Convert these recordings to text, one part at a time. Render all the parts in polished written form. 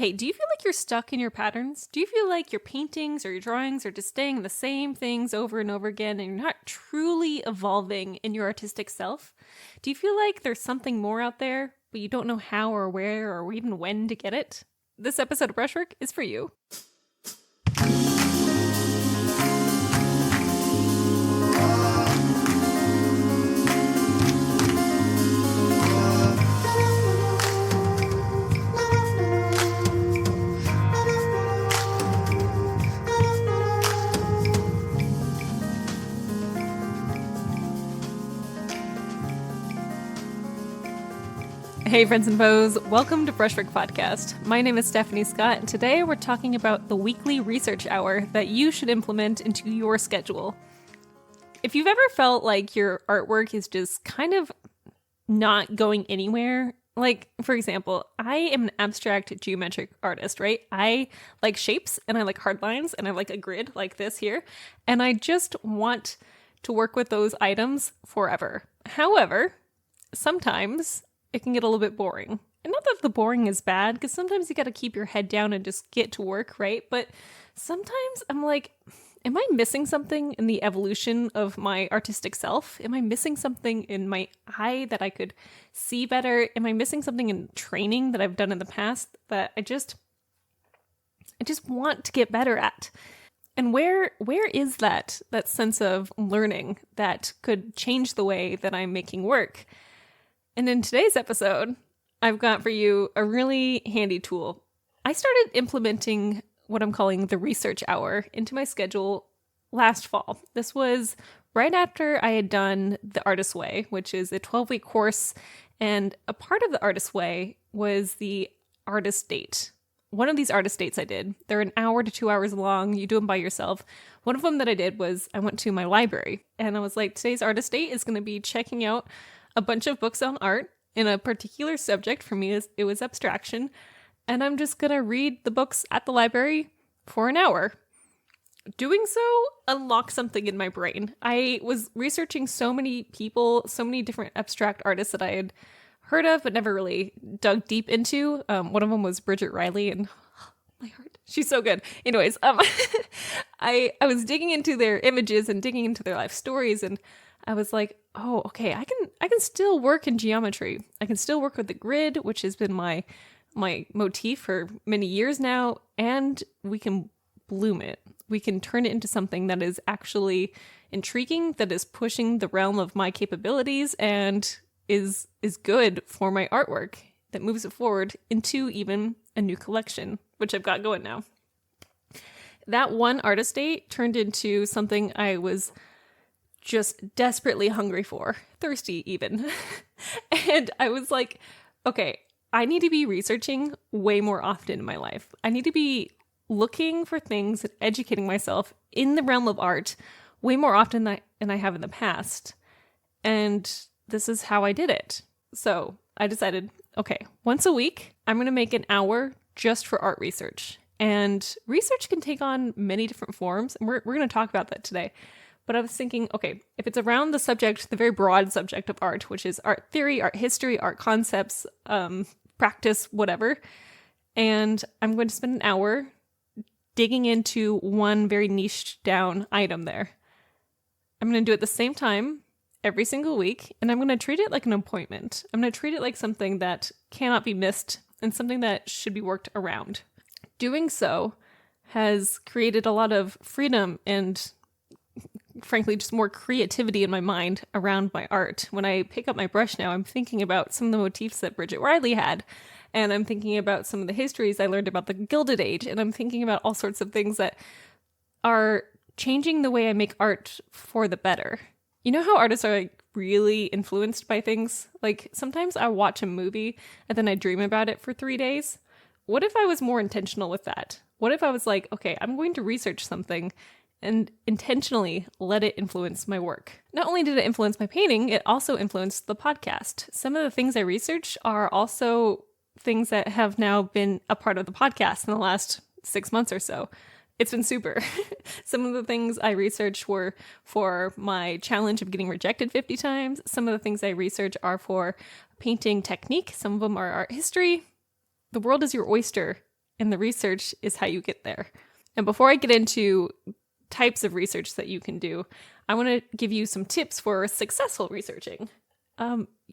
Hey, do you feel like you're stuck in your patterns? Do you feel like your paintings or your drawings are just saying the same things over and over again and you're not truly evolving in your artistic self? Do you feel like there's something more out there, but you don't know how or where or even when to get it? This episode of Brushwork is for you. Hey friends and foes, welcome to Brushwork Podcast. My name is Stephanie Scott, and today we're talking about the weekly research hour that you should implement into your schedule. If you've ever felt like your artwork is just kind of not going anywhere, like, for example, I am an abstract geometric artist, right? I like shapes, and I like hard lines, and I like a grid like this here, and I just want to work with those items forever. However, sometimes it can get a little bit boring. And not that the boring is bad, because sometimes you got to keep your head down and just get to work, right? But sometimes I'm like, am I missing something in the evolution of my artistic self? Am I missing something in my eye that I could see better? Am I missing something in training that I've done in the past that I just want to get better at? And where is that sense of learning that could change the way that I'm making work? And in today's episode, I've got for you a really handy tool. I started implementing what I'm calling the research hour into my schedule last fall. This was right after I had done the Artist's Way, which is a 12-week course, and a part of the Artist's Way was the artist date. One of these artist dates I did, they're an hour to 2 hours long. You do them by yourself. One of them that I did was I went to my library, and I was like, today's artist date is going to be checking out a bunch of books on art in a particular subject. For me, it was abstraction. And I'm just going to read the books at the library for an hour. Doing so unlocked something in my brain. I was researching so many people, so many different abstract artists that I had heard of, but never really dug deep into. One of them was Bridget Riley, and my heart, she's so good. Anyways, I was digging into their images and digging into their life stories, and I was like, oh, okay, I can still work in geometry. I can still work with the grid, which has been my motif for many years now, and we can bloom it. We can turn it into something that is actually intriguing, that is pushing the realm of my capabilities, and is good for my artwork, that moves it forward into even a new collection, which I've got going now. That one artist date turned into something I was just desperately hungry for, thirsty even. And I was like, okay, I need to be researching way more often in my life. I need to be looking for things and educating myself in the realm of art way more often than I have in the past. And this is how I did it. So I decided, okay, once a week, I'm going to make an hour just for art research. And research can take on many different forms, and we're going to talk about that today. But I was thinking, okay, if it's around the subject, the very broad subject of art, which is art theory, art history, art concepts, practice, whatever, and I'm going to spend an hour digging into one very niche down item there. I'm going to do it at the same time every single week, and I'm going to treat it like an appointment. I'm going to treat it like something that cannot be missed and something that should be worked around. Doing so has created a lot of freedom and frankly, just more creativity in my mind around my art. When I pick up my brush now, I'm thinking about some of the motifs that Bridget Riley had, and I'm thinking about some of the histories I learned about the Gilded Age, and I'm thinking about all sorts of things that are changing the way I make art for the better. You know how artists are like really influenced by things? Like sometimes I watch a movie and then I dream about it for 3 days. What if I was more intentional with that? What if I was like, okay, I'm going to research something and intentionally let it influence my work. Not only did it influence my painting, it also influenced the podcast. Some of the things I research are also things that have now been a part of the podcast in the last 6 months or so. It's been super. Some of the things I researched were for my challenge of getting rejected 50 times. Some of the things I research are for painting technique. Some of them are art history. The world is your oyster, and the research is how you get there. And before I get into types of research that you can do, I want to give you some tips for successful researching.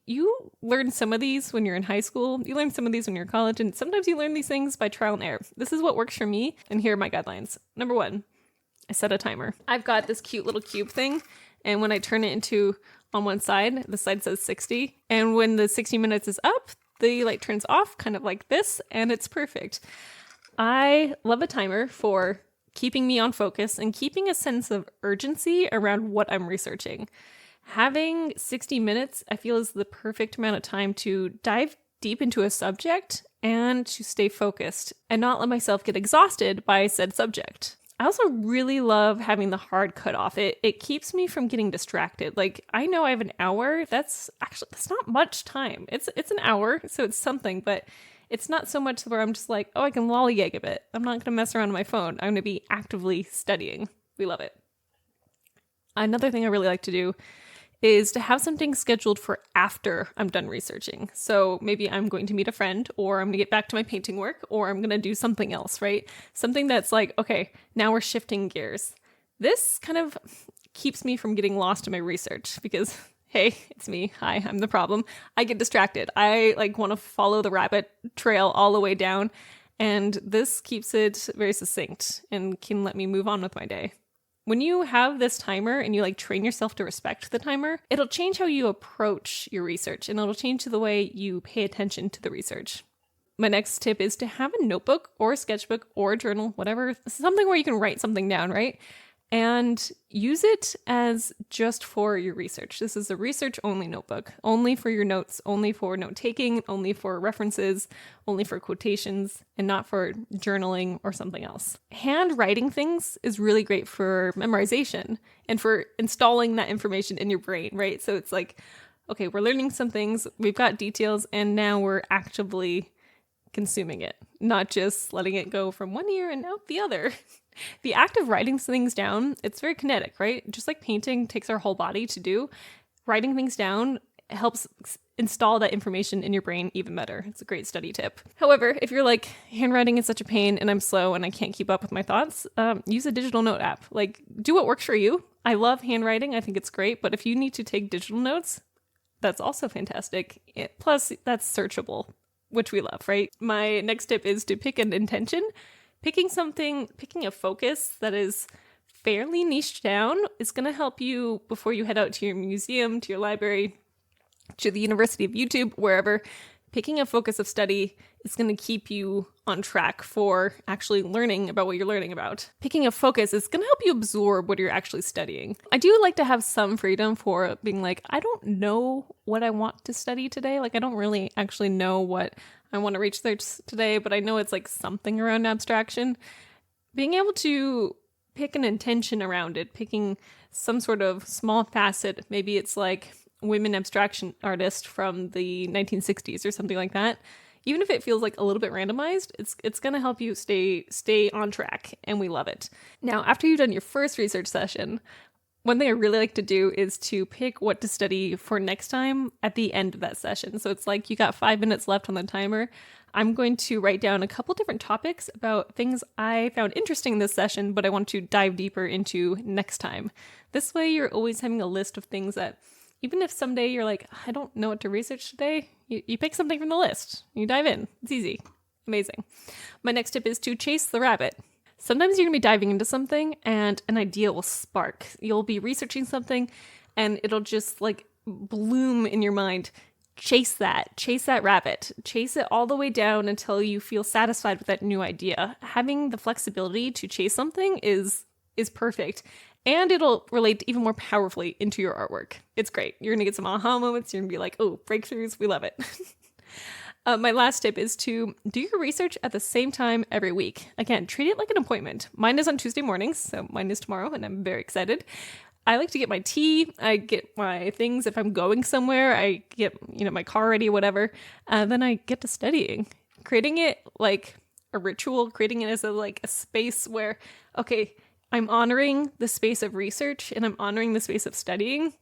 You learn some of these when you're in high school, you learn some of these when you're in college, and sometimes you learn these things by trial and error. This is what works for me, and here are my guidelines. Number 1, I set a timer. I've got this cute little cube thing, and when I turn it into on one side, the side says 60, and when the 60 minutes is up, the light turns off, kind of like this, and it's perfect. I love a timer for keeping me on focus and keeping a sense of urgency around what I'm researching. Having 60 minutes, I feel, is the perfect amount of time to dive deep into a subject and to stay focused and not let myself get exhausted by said subject. I also really love having the hard cutoff. It keeps me from getting distracted. Like, I know I have an hour. That's not much time. It's an hour, so it's something, but it's not so much where I'm just like, oh, I can lollygag a bit. I'm not going to mess around on my phone. I'm going to be actively studying. We love it. Another thing I really like to do is to have something scheduled for after I'm done researching. So maybe I'm going to meet a friend, or I'm going to get back to my painting work, or I'm going to do something else, right? Something that's like, okay, now we're shifting gears. This kind of keeps me from getting lost in my research because, hey, it's me. Hi, I'm the problem. I get distracted. I want to follow the rabbit trail all the way down, and this keeps it very succinct and can let me move on with my day. When you have this timer and you train yourself to respect the timer, it'll change how you approach your research, and it'll change the way you pay attention to the research. My next tip is to have a notebook or a sketchbook or a journal, whatever, something where you can write something down, right? And use it as just for your research. This is a research-only notebook, only for your notes, only for note-taking, only for references, only for quotations, and not for journaling or something else. Handwriting things is really great for memorization and for installing that information in your brain, right? So it's like, okay, we're learning some things, we've got details, and now we're actively consuming it, not just letting it go from one ear and out the other. The act of writing things down, it's very kinetic, right? Just like painting takes our whole body to do, writing things down helps install that information in your brain even better. It's a great study tip. However, if you're like, handwriting is such a pain and I'm slow and I can't keep up with my thoughts, use a digital note app. Do what works for you. I love handwriting. I think it's great. But if you need to take digital notes, that's also fantastic. Plus, that's searchable, which we love, right? My next tip is to pick an intention. Picking a focus that is fairly niched down is going to help you before you head out to your museum, to your library, to the University of YouTube, wherever. Picking a focus of study is going to keep you on track for actually learning about what you're learning about. Picking a focus is going to help you absorb what you're actually studying. I do like to have some freedom for being like, I don't know what I want to study today. I don't really actually know what I want to research today, but I know it's something around abstraction. Being able to pick an intention around it, picking some sort of small facet, maybe it's women abstraction artist from the 1960s or something like that. Even if it feels a little bit randomized, it's going to help you stay on track, and we love it. Now, after you've done your first research session, one thing I really like to do is to pick what to study for next time at the end of that session. So it's you got 5 minutes left on the timer. I'm going to write down a couple different topics about things I found interesting in this session, but I want to dive deeper into next time. This way, you're always having a list of things that, even if someday you're I don't know what to research today, you pick something from the list. You dive in. It's easy. Amazing. My next tip is to chase the rabbit. Sometimes you're going to be diving into something and an idea will spark. You'll be researching something and it'll just bloom in your mind. Chase that rabbit. Chase it all the way down until you feel satisfied with that new idea. Having the flexibility to chase something is perfect. And it'll relate even more powerfully into your artwork. It's great. You're going to get some aha moments. You're going to be oh, breakthroughs. We love it. My last tip is to do your research at the same time every week. Again, treat it like an appointment. Mine is on Tuesday mornings, so mine is tomorrow, and I'm very excited. I like to get my tea. I get my things. If I'm going somewhere, I get my car ready, whatever. Then I get to studying. Creating it like a ritual, creating it as a space where, okay, I'm honoring the space of research and I'm honoring the space of studying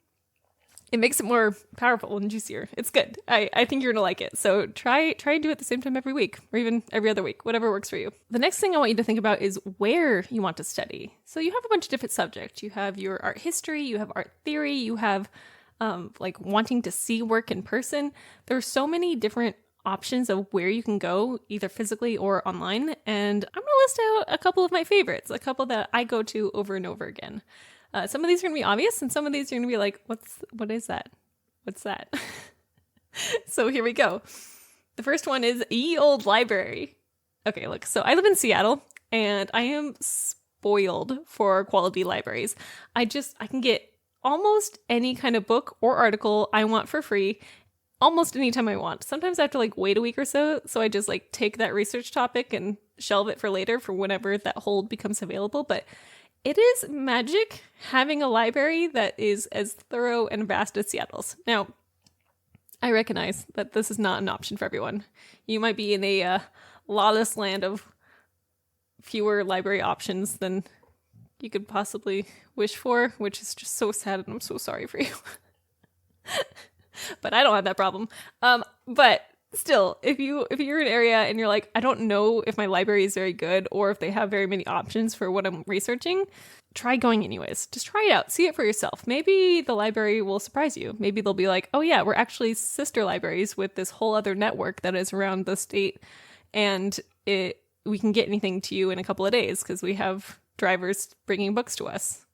It makes it more powerful and juicier. It's good. I think you're gonna like it. So try and do it at the same time every week, or even every other week, whatever works for you. The next thing I want you to think about is where you want to study. So you have a bunch of different subjects. You have your art history, you have art theory, you have like wanting to see work in person. There are so many different options of where you can go, either physically or online. And I'm gonna list out a couple of my favorites, a couple that I go to over and over again. Some of these are going to be obvious, and some of these are going to be like, what is that? What's that? So here we go. The first one is Ye Old Library. Okay, look, so I live in Seattle, and I am spoiled for quality libraries. I can get almost any kind of book or article I want for free, almost anytime I want. Sometimes I have to like wait a week or so I just like take that research topic and shelve it for later for whenever that hold becomes available, but it is magic having a library that is as thorough and vast as Seattle's. Now, I recognize that this is not an option for everyone. You might be in a lawless land of fewer library options than you could possibly wish for, which is just so sad, and I'm so sorry for you. But I don't have that problem. But still, if you're in an area and you're like, I don't know if my library is very good or if they have very many options for what I'm researching, try going anyways. Just try it out. See it for yourself. Maybe the library will surprise you. Maybe they'll be like, oh yeah, we're actually sister libraries with this whole other network that is around the state, and we can get anything to you in a couple of days because we have drivers bringing books to us.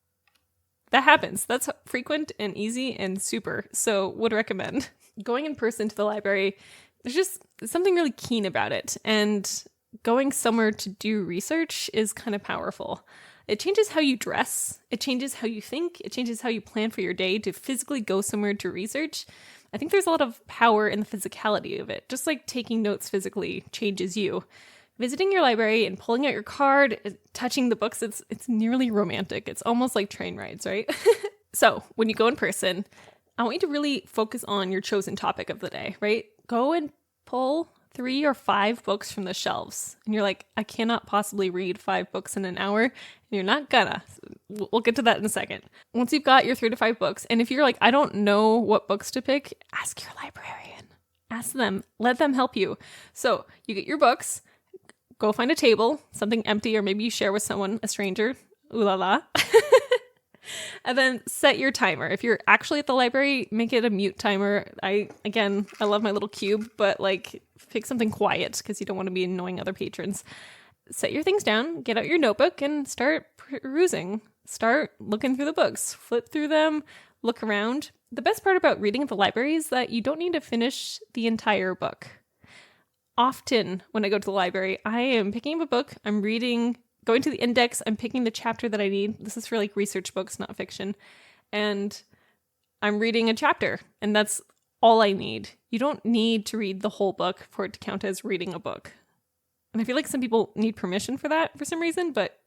That happens. That's frequent and easy and super. So would recommend. Going in person to the library, there's just something really keen about it. And going somewhere to do research is kind of powerful. It changes how you dress. It changes how you think. It changes how you plan for your day to physically go somewhere to research. I think there's a lot of power in the physicality of it. Just like taking notes physically changes you. Visiting your library and pulling out your card, touching the books, it's nearly romantic. It's almost like train rides, right? So when you go in person, I want you to really focus on your chosen topic of the day, right? Go and pull 3 or 5 books from the shelves. And you're like, I cannot possibly read 5 books in an hour. And you're not gonna. We'll get to that in a second. Once you've got your 3 to 5 books, and if you're like, I don't know what books to pick, ask your librarian. Ask them. Let them help you. So you get your books. Go find a table, something empty, or maybe you share with someone, a stranger. Ooh la la. And then set your timer. If you're actually at the library, make it a mute timer. I love my little cube, but like pick something quiet because you don't want to be annoying other patrons. Set your things down, get out your notebook, and start perusing. Start looking through the books. Flip through them, look around. The best part about reading at the library is that you don't need to finish the entire book. Often when I go to the library, I am picking up a book, I'm reading, going to the index, I'm picking the chapter that I need. This is for like research books, not fiction. And I'm reading a chapter, and that's all I need. You don't need to read the whole book for it to count as reading a book. And I feel like some people need permission for that for some reason, but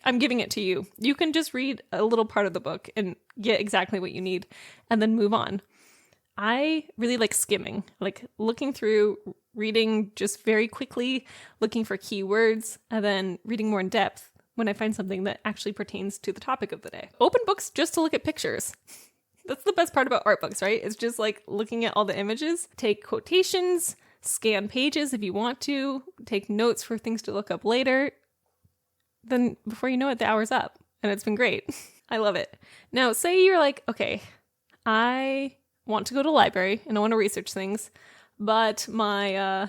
I'm giving it to you. You can just read a little part of the book and get exactly what you need and then move on. I really like skimming, like looking through, reading just very quickly, looking for keywords, and then reading more in depth when I find something that actually pertains to the topic of the day. Open books just to look at pictures. That's the best part about art books, right? It's just like looking at all the images. Take quotations, scan pages if you want to, take notes for things to look up later. Then before you know it, the hour's up, and it's been great. I love it. Now, say you're like, okay, I want to go to the library and I want to research things, but my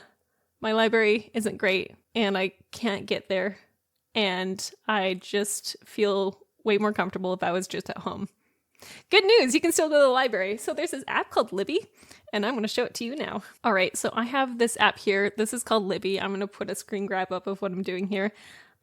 library isn't great and I can't get there, and I just feel way more comfortable if I was just at home. Good news, you can still go to the library. So there's this app called Libby, and I'm going to show it to you now. All right, so I have this app here. This is called Libby. I'm going to put a screen grab up of what I'm doing here.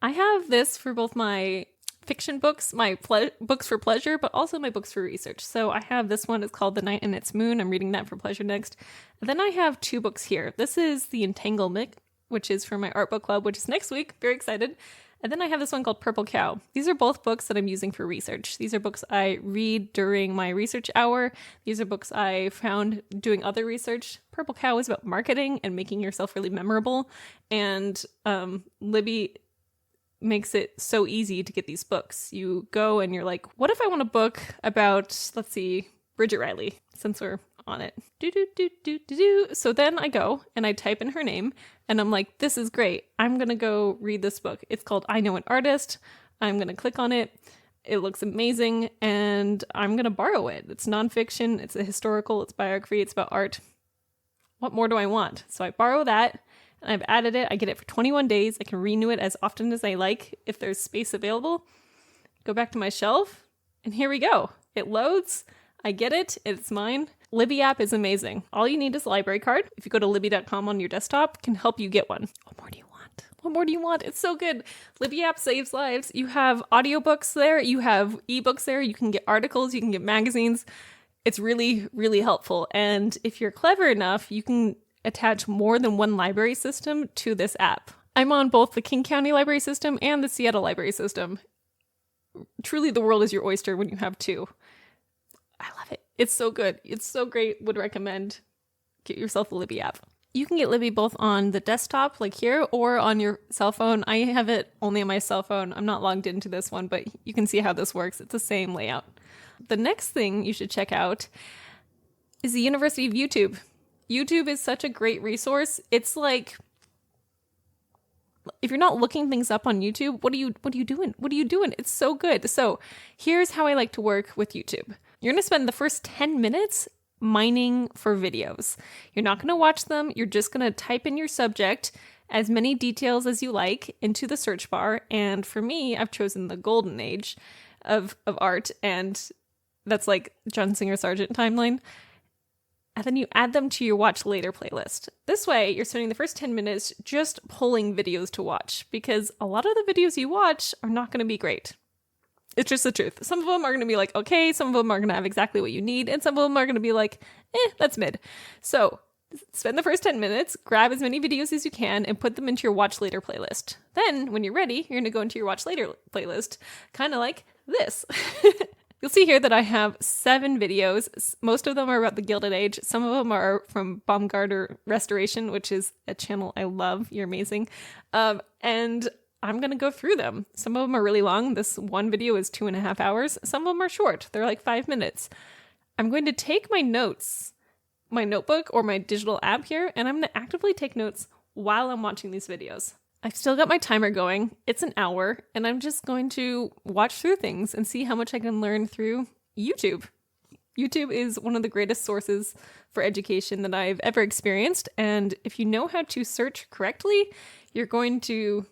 I have this for both my fiction books, my books for pleasure, but also my books for research. So I have this one. It's called The Night and Its Moon. I'm reading that for pleasure next. And then I have 2 books here. This is The Entanglement, which is for my art book club, which is next week. Very excited. And then I have this one called Purple Cow. These are both books that I'm using for research. These are books I read during my research hour. These are books I found doing other research. Purple Cow is about marketing and making yourself really memorable. And Libby makes it so easy to get these books. You go and you're like, what if I want a book about, let's see, Bridget Riley? since we're on it. Do, do, do, do, do, do. So then I go and I type in her name and I'm like, this is great. I'm going to go read this book. It's called I Know an Artist. I'm going to click on it. It looks amazing and I'm going to borrow it. It's nonfiction. It's a historical. It's biography. It's about art. What more do I want? So I borrow that and I've added it. I get it for 21 days. I can renew it as often as I like if there's space available. Go back to my shelf and here we go. It loads. I get it. It's mine. Libby app is amazing. All you need is a library card. If you go to Libby.com on your desktop, can help you get one. What more do you want? What more do you want? It's so good. Libby app saves lives. You have audiobooks there. You have ebooks there. You can get articles. You can get magazines. It's really, really helpful. And if you're clever enough, you can attach more than one library system to this app. I'm on both the King County library system and the Seattle library system. Truly, the world is your oyster when you have two. I love it. It's so good. It's so great. Would recommend. Get yourself a Libby app. You can get Libby both on the desktop, like here, or on your cell phone. I have it only on my cell phone. I'm not logged into this one, but you can see how this works. It's the same layout. The next thing you should check out is the University of YouTube. YouTube is such a great resource. It's like, if you're not looking things up on YouTube, what are you doing? What are you doing? It's so good. So here's how I like to work with YouTube. You're going to spend the first 10 minutes mining for videos. You're not going to watch them. You're just going to type in your subject, as many details as you like, into the search bar. And for me, I've chosen the golden age of art, and that's like John Singer Sargent timeline. And then you add them to your watch later playlist. This way, you're spending the first 10 minutes just pulling videos to watch, because a lot of the videos you watch are not going to be great. It's just the truth. Some of them are going to be like, okay, some of them are going to have exactly what you need, and some of them are going to be like, that's mid. So spend the first 10 minutes, grab as many videos as you can, and put them into your watch later playlist. Then, when you're ready, you're going to go into your watch later playlist, kind of like this. You'll see here that I have 7 videos. Most of them are about the Gilded Age. Some of them are from Baumgartner Restoration, which is a channel I love. You're amazing. And I'm going to go through them. Some of them are really long. This one video is 2.5 hours. Some of them are short. They're like 5 minutes. I'm going to take my notes, my notebook or my digital app here, and I'm going to actively take notes while I'm watching these videos. I've still got my timer going. It's an hour, and I'm just going to watch through things and see how much I can learn through YouTube. YouTube is one of the greatest sources for education that I've ever experienced, and if you know how to search correctly, you're going to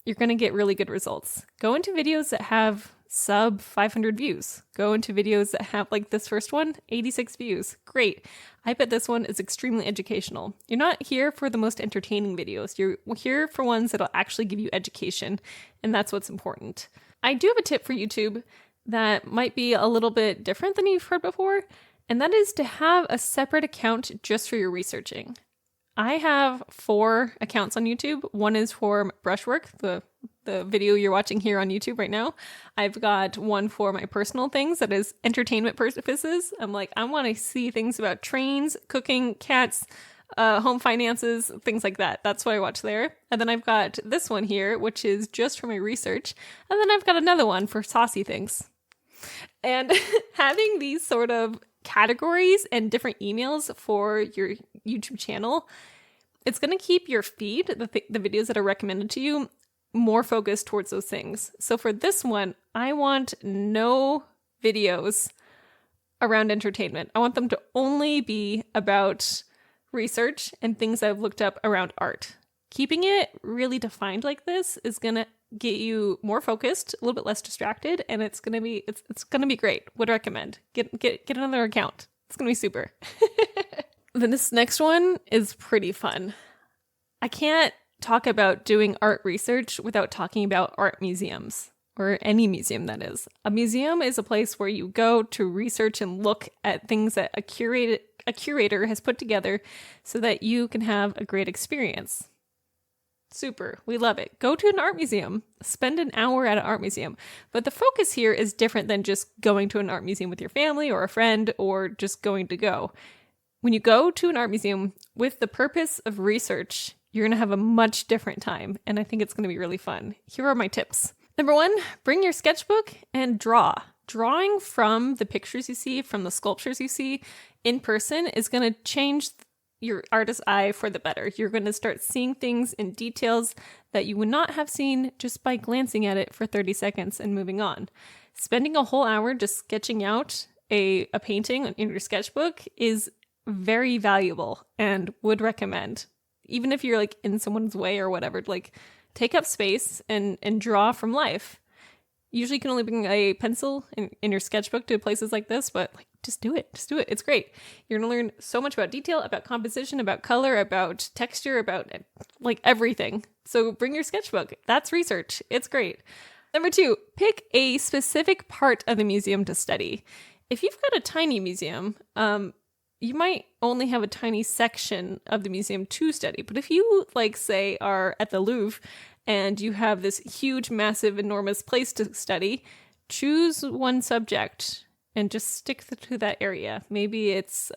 get really good results. Go into videos that have sub 500 views. Go into videos that have, like this first one, 86 views. Great. I bet this one is extremely educational. You're not here for the most entertaining videos. You're here for ones that'll actually give you education, and that's what's important. I do have a tip for YouTube that might be a little bit different than you've heard before, and that is to have a separate account just for your researching. I have 4 accounts on YouTube. One is for brushwork, the video you're watching here on YouTube right now. I've got one for my personal things, that is entertainment purposes. I'm like, I want to see things about trains, cooking, cats, home finances, things like that. That's what I watch there. And then I've got this one here, which is just for my research. And then I've got another one for saucy things. And having these sort of categories and different emails for your YouTube channel, it's going to keep your feed, the videos that are recommended to you, more focused towards those things. So for this one, I want no videos around entertainment. I want them to only be about research and things I've looked up around art. Keeping it really defined like this is going to get you more focused, a little bit less distracted, and it's going to be great. Would recommend. Get another account. It's going to be super. Then this next one is pretty fun. I can't talk about doing art research without talking about art museums, or any museum that is. A museum is a place where you go to research and look at things that a curator has put together so that you can have a great experience. Super. We love it. Go to an art museum. Spend an hour at an art museum. But the focus here is different than just going to an art museum with your family or a friend or just going to go. When you go to an art museum with the purpose of research, you're going to have a much different time. And I think it's going to be really fun. Here are my tips. Number 1, bring your sketchbook and draw. drawing from the pictures you see, from the sculptures you see in person is going to change your artist's eye for the better. You're going to start seeing things in details that you would not have seen just by glancing at it for 30 seconds and moving on. Spending a whole hour just sketching out a painting in your sketchbook is very valuable and would recommend. Even if you're like in someone's way or whatever, like take up space and draw from life. Usually you can only bring a pencil in your sketchbook to places like this, but like just do it. Just do it. It's great. You're going to learn so much about detail, about composition, about color, about texture, about like everything. So bring your sketchbook. That's research. It's great. Number 2, pick a specific part of the museum to study. If you've got a tiny museum, you might only have a tiny section of the museum to study. But if you, like, say, are at the Louvre and you have this huge, massive, enormous place to study, choose one subject and just stick to that area. Maybe it's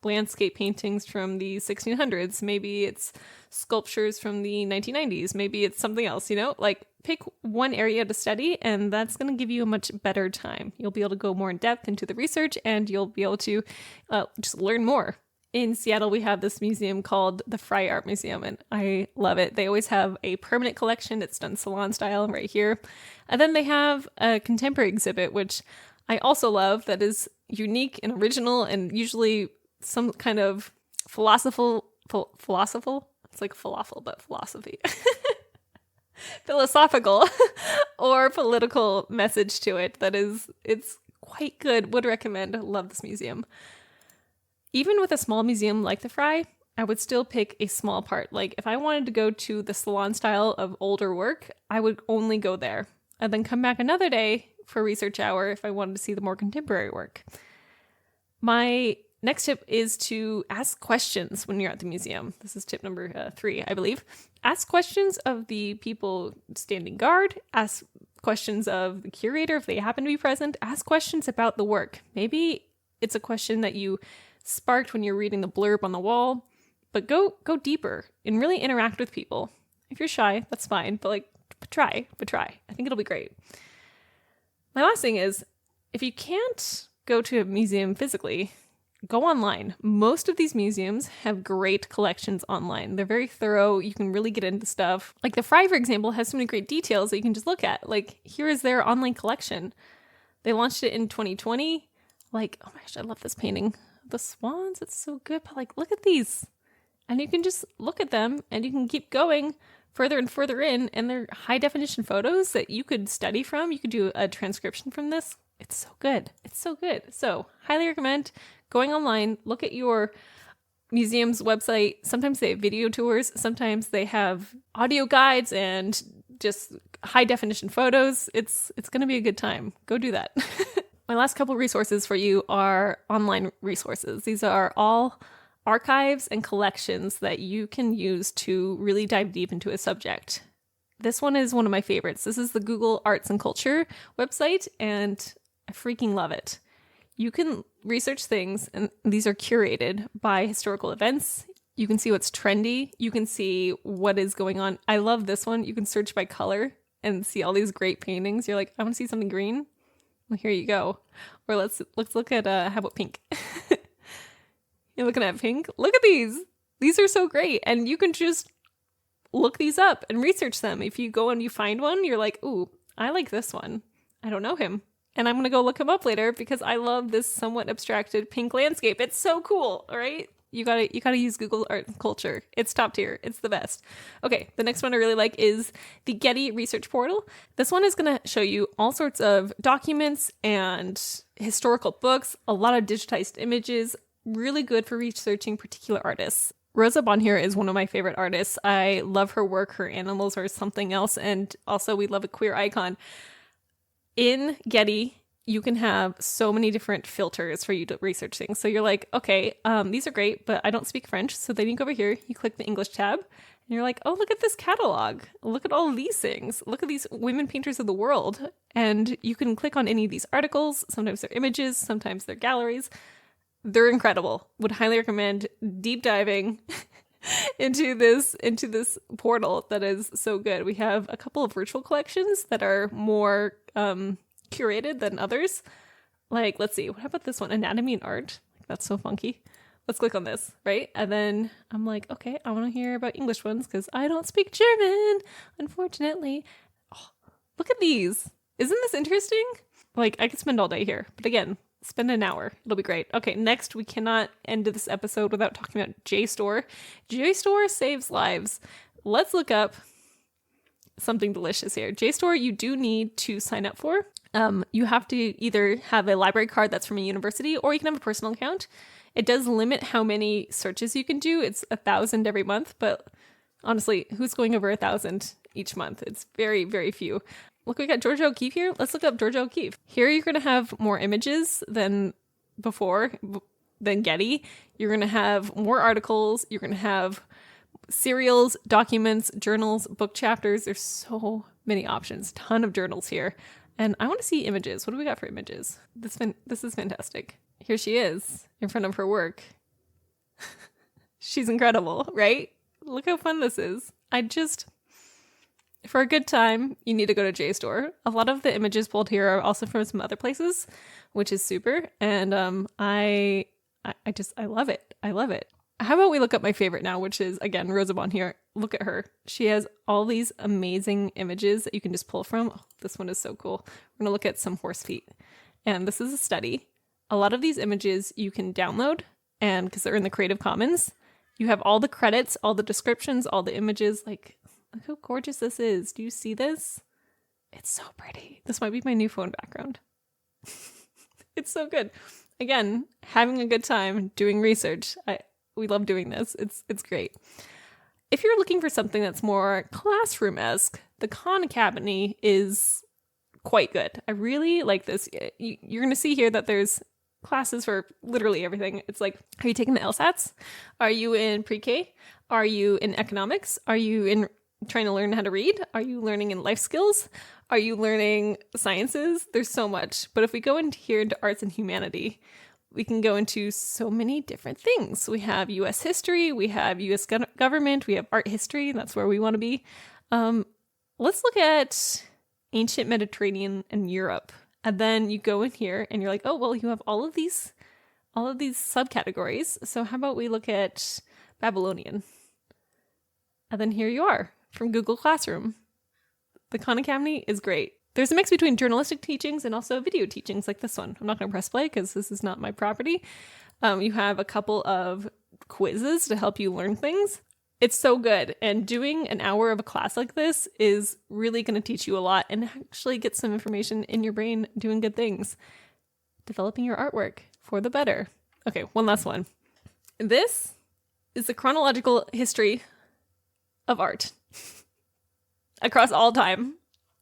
landscape paintings from the 1600s. Maybe it's sculptures from the 1990s. Maybe it's something else, like pick one area to study, and that's going to give you a much better time. You'll be able to go more in depth into the research, and you'll be able to just learn more. In Seattle, we have this museum called the Frye Art Museum, and I love it. They always have a permanent collection. It's done salon style right here. And then they have a contemporary exhibit, which I also love, that is unique and original and usually some kind of philosophical. It's like falafel, but philosophy. Philosophical or political message to it it's quite good. Would recommend. Love this museum. Even with a small museum like the Frye, I would still pick a small part. Like if I wanted to go to the salon style of older work, I would only go there and then come back another day for research hour if I wanted to see the more contemporary work. My next tip is to ask questions when you're at the museum. This is tip number 3, I believe. Ask questions of the people standing guard. Ask questions of the curator if they happen to be present. Ask questions about the work. Maybe it's a question that you sparked when you're reading the blurb on the wall, but go deeper and really interact with people. If you're shy, that's fine, but try. I think it'll be great. My last thing is, if you can't go to a museum physically, go online. Most of these museums have great collections online. They're very thorough. You can really get into stuff. Like the Frye, for example, has so many great details that you can just look at. Like, here is their online collection. They launched it in 2020. Like, oh my gosh, I love this painting. The swans, it's so good. But look at these. And you can just look at them and you can keep going further and further in. And they're high definition photos that you could study from. You could do a transcription from this. It's so good. It's so good. So highly recommend going online. Look at your museum's website. Sometimes they have video tours. Sometimes they have audio guides and just high definition photos. It's going to be a good time. Go do that. My last couple resources for you are online resources. These are all archives and collections that you can use to really dive deep into a subject. This one is one of my favorites. This is the Google Arts and Culture website, and I freaking love it. You can research things, and these are curated by historical events. You can see what's trendy. You can see what is going on. I love this one. You can search by color and see all these great paintings. You're like, I want to see something green. Well, here you go. Or let's look at how about pink? You're looking at pink? Look at these. These are so great. And you can just look these up and research them. If you go and you find one, you're like, ooh, I like this one. I don't know him. And I'm going to go look him up later because I love this somewhat abstracted pink landscape. It's so cool. All right. You gotta use Google Art and Culture. It's top tier. It's the best. Okay, the next one I really like is the Getty Research Portal. This one is going to show you all sorts of documents and historical books, a lot of digitized images, really good for researching particular artists. Rosa Bonheur is one of my favorite artists. I love her work. Her animals are something else. And also we love a queer icon. In Getty, you can have so many different filters for you to research things. So you're like, okay, these are great, but I don't speak French. So then you go over here, you click the English tab, and you're like, oh, look at this catalog. Look at all these things. Look at these women painters of the world. And you can click on any of these articles. Sometimes they're images, sometimes they're galleries. They're incredible. Would highly recommend deep diving into this portal that is so good. We have a couple of virtual collections that are more curated than others. Like, let's see, what about this one? Anatomy and art. That's so funky. Let's click on this, right? And then I'm like, okay, I want to hear about English ones because I don't speak German, unfortunately. Oh, look at these. Isn't this interesting? Like, I could spend all day here. But again, spend an hour. It'll be great. Okay, next, we cannot end this episode without talking about JSTOR. JSTOR saves lives. Let's look up something delicious here. JSTOR, you do need to sign up for. You have to either have a library card that's from a university, or you can have a personal account. It does limit how many searches you can do. It's 1,000 every month, but honestly, who's going over 1,000 each month? It's very, very few. Look, we got Georgia O'Keeffe here. Let's look up Georgia O'Keeffe. Here you're going to have more images than before, than Getty. You're going to have more articles. You're going to have serials, documents, journals, book chapters. There's so many options. Ton of journals here. And I want to see images. What do we got for images? This is fantastic. Here she is in front of her work. She's incredible, right? Look how fun this is. For a good time, you need to go to JSTOR. A lot of the images pulled here are also from some other places, which is super. And I love it. I love it. How about we look up my favorite now, which is, again, Rosa Bonheur. Look at her. She has all these amazing images that you can just pull from. Oh, this one is so cool. We're going to look at some horse feet. And this is a study. A lot of these images you can download, and because they're in the Creative Commons, you have all the credits, all the descriptions, all the images. Like, look how gorgeous this is. Do you see this? It's so pretty. This might be my new phone background. It's so good. Again, having a good time doing research. We love doing this. It's great. If you're looking for something that's more classroom-esque, the Khan Academy is quite good. I really like this. You're going to see here that there's classes for literally everything. It's like, are you taking the LSATs? Are you in pre-K? Are you in economics? Are you in trying to learn how to read? Are you learning in life skills? Are you learning sciences? There's so much. But if we go into here into arts and humanity, we can go into so many different things. We have U.S. history, we have U.S. government, we have art history. That's where we want to be. Let's look at ancient Mediterranean and Europe. And then you go in here and you're like, oh, well, you have all of these subcategories. So how about we look at Babylonian? And then here you are from Google Classroom. The Khan Academy is great. There's a mix between journalistic teachings and also video teachings like this one. I'm not going to press play because this is not my property. You have a couple of quizzes to help you learn things. It's so good. And doing an hour of a class like this is really going to teach you a lot and actually get some information in your brain doing good things. Developing your artwork for the better. Okay, one last one. This is the chronological history of art across all time.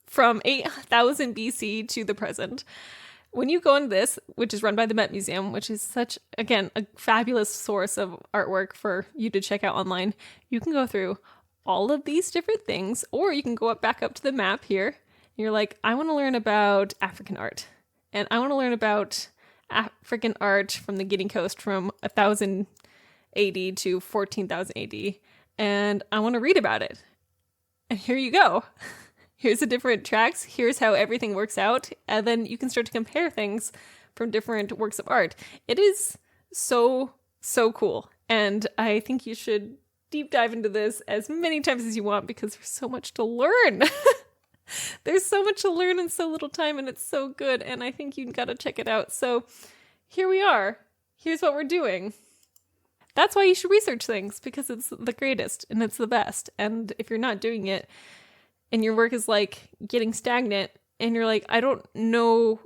From 8,000 BC to the present. When you go into this, which is run by the Met Museum, which is such, again, a fabulous source of artwork for you to check out online, you can go through all of these different things, or you can go back up to the map here. And you're like, I want to learn about African art. And I want to learn about African art from the Guinea Coast from 1,000 AD to 14,000 AD. And I want to read about it. And here you go. Here's the different tracks. Here's how everything works out. And then you can start to compare things from different works of art. It is so, so cool. And I think you should deep dive into this as many times as you want because there's so much to learn. There's so much to learn in so little time and it's so good. And I think you've got to check it out. So here we are. Here's what we're doing. That's why you should research things because it's the greatest and it's the best. And if you're not doing it, and your work is like getting stagnant and you're like, I don't know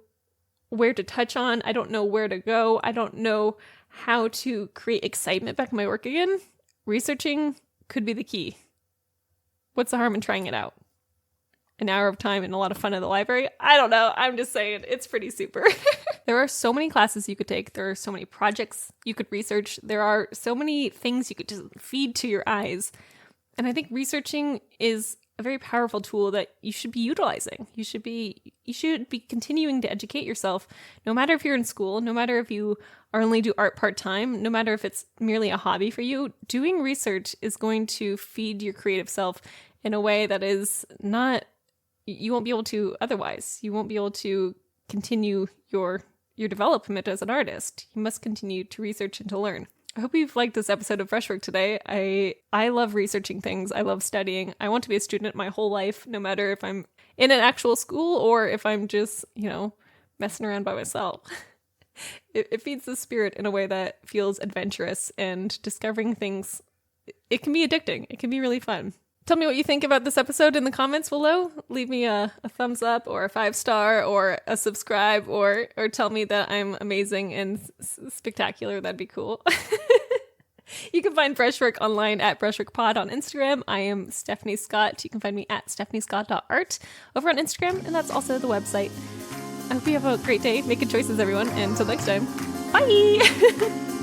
where to touch on. I don't know where to go. I don't know how to create excitement back in my work again. Researching could be the key. What's the harm in trying it out? An hour of time and a lot of fun in the library? I don't know. I'm just saying it's pretty super. There are so many classes you could take. There are so many projects you could research. There are so many things you could just feed to your eyes. And I think researching is a very powerful tool that you should be utilizing. You should be continuing to educate yourself, no matter if you're in school, no matter if you only do art part-time, no matter if it's merely a hobby for you. Doing research is going to feed your creative self in a way that is not, you won't be able to otherwise. You won't be able to continue your development as an artist. You must continue to research and to learn. I hope you've liked this episode of Brushwork today. I love researching things. I love studying. I want to be a student my whole life, no matter if I'm in an actual school or if I'm just, messing around by myself. It feeds the spirit in a way that feels adventurous, and discovering things, it can be addicting. It can be really fun. Tell me what you think about this episode in the comments below. Leave me a thumbs up or a 5-star or a subscribe, or tell me that I'm amazing and spectacular. That'd be cool. You can find Brushwork online at BrushworkPod on Instagram. I am Stephanie Scott. You can find me at stephaniescott.art over on Instagram, and that's also the website. I hope you have a great day making choices, everyone, and until next time, bye!